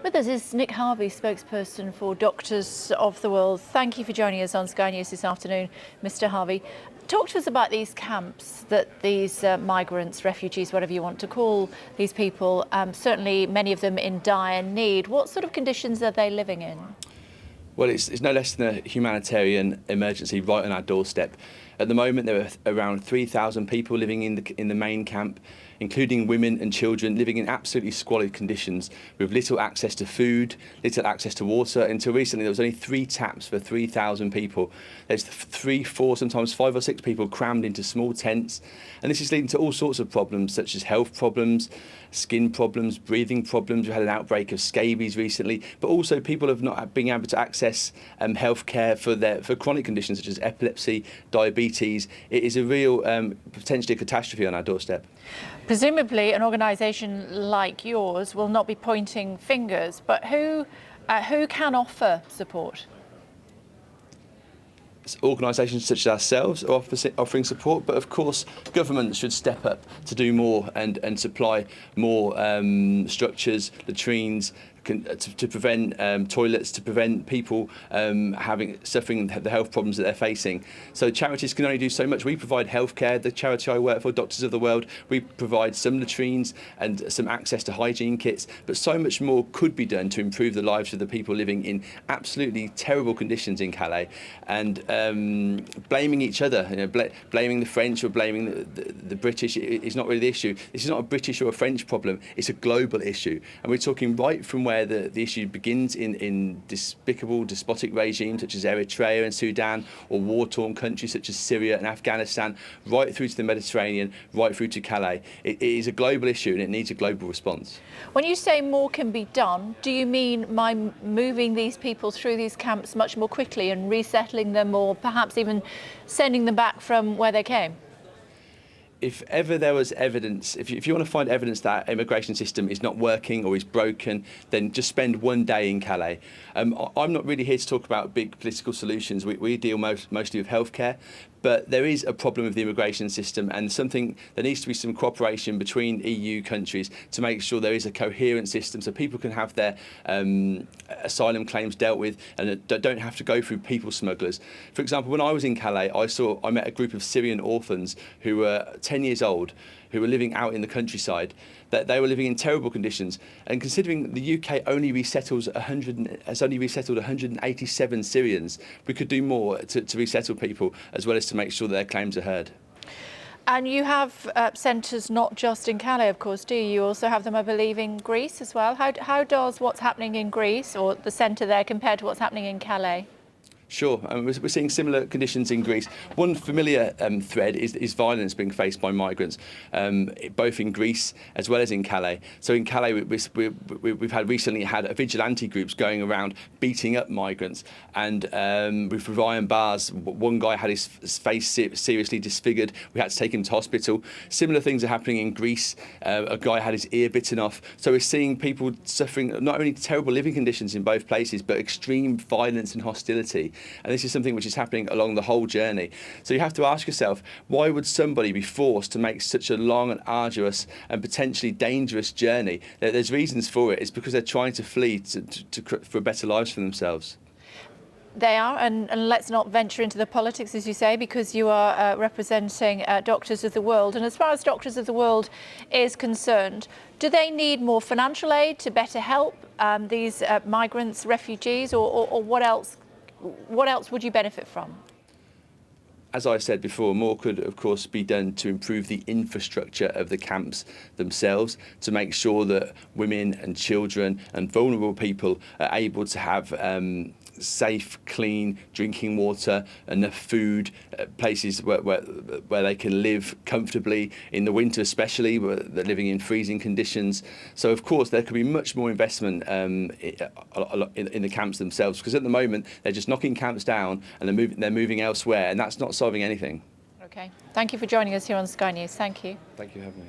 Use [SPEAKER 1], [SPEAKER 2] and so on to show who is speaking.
[SPEAKER 1] With us is Nick Harvey, spokesperson for Doctors of the World. Thank you for joining us on Sky News this afternoon, Mr. Harvey. Talk to us about these camps that these migrants, refugees, whatever you want to call these people, certainly many of them in dire need. What sort of conditions are they living in?
[SPEAKER 2] Well, it's no less than a humanitarian emergency right on our doorstep. At the moment, there are around 3,000 people living in the main camp, including women and children, living in absolutely squalid conditions with little access to food, little access to water. Until recently, there was only 3 taps for 3,000 people. There's 3, 4, sometimes 5 or 6 people crammed into small tents. And this is leading to all sorts of problems, such as health problems, skin problems, breathing problems. We had an outbreak of scabies recently, but also people have not been able to access health care for chronic conditions such as epilepsy, diabetes. It is a real, potentially a catastrophe on our doorstep.
[SPEAKER 1] Presumably an organisation like yours will not be pointing fingers, but who can offer support?
[SPEAKER 2] Organisations such as ourselves are offering support, but of course governments should step up to do more and supply more structures, latrines, to prevent toilets, to prevent people suffering the health problems that they're facing. So charities can only do so much. We provide healthcare. The charity I work for, Doctors of the World, we provide some latrines and some access to hygiene kits, but so much more could be done to improve the lives of the people living in absolutely terrible conditions in Calais. And blaming each other, blaming the French or blaming the British is not really the issue. This is not a British or a French problem. It's a global issue, and we're talking right from where the issue begins in despicable, despotic regimes such as Eritrea and Sudan, or war-torn countries such as Syria and Afghanistan, right through to the Mediterranean, right through to Calais. It is a global issue and it needs a global response.
[SPEAKER 1] When you say more can be done, do you mean by moving these people through these camps much more quickly and resettling them, or perhaps even sending them back from where they came?
[SPEAKER 2] If ever there was evidence, if you want to find evidence that our immigration system is not working or is broken, then just spend one day in Calais. I'm not really here to talk about big political solutions. We deal mostly with healthcare, but there is a problem with the immigration system, and there needs to be some cooperation between EU countries to make sure there is a coherent system so people can have their asylum claims dealt with and don't have to go through people smugglers. For example, when I was in Calais, I met a group of Syrian orphans who were 10 years old, who were living out in the countryside. That they were living in terrible conditions, and considering the UK has only resettled 187 Syrians, we could do more to resettle people as well as to make sure that their claims are heard.
[SPEAKER 1] And you have centres not just in Calais, of course, do you? You also have them, I believe, in Greece as well. How does what's happening in Greece, or the centre there, compare to what's happening in Calais?
[SPEAKER 2] Sure, we're seeing similar conditions in Greece. One familiar thread is violence being faced by migrants, both in Greece as well as in Calais. So in Calais, we've recently had vigilante groups going around beating up migrants, and with iron bars, one guy had his face seriously disfigured. We had to take him to hospital. Similar things are happening in Greece. A guy had his ear bitten off. So we're seeing people suffering not only terrible living conditions in both places, but extreme violence and hostility. And this is something which is happening along the whole journey. So you have to ask yourself, why would somebody be forced to make such a long and arduous and potentially dangerous journey? There's reasons for it. It's because they're trying to flee for better lives for themselves.
[SPEAKER 1] They are, and let's not venture into the politics, as you say, because you are representing Doctors of the World. And as far as Doctors of the World is concerned, do they need more financial aid to better help these migrants, refugees, or what else? What else would you benefit from?
[SPEAKER 2] As I said before, more could, of course, be done to improve the infrastructure of the camps themselves, to make sure that women and children and vulnerable people are able to have safe, clean drinking water, enough food, places where they can live comfortably in the winter, especially where they're living in freezing conditions. So, of course, there could be much more investment in the camps themselves, because at the moment they're just knocking camps down and they're moving elsewhere, and that's not solving anything.
[SPEAKER 1] Okay. Thank you for joining us here on Sky News. Thank you.
[SPEAKER 2] Thank you for having me.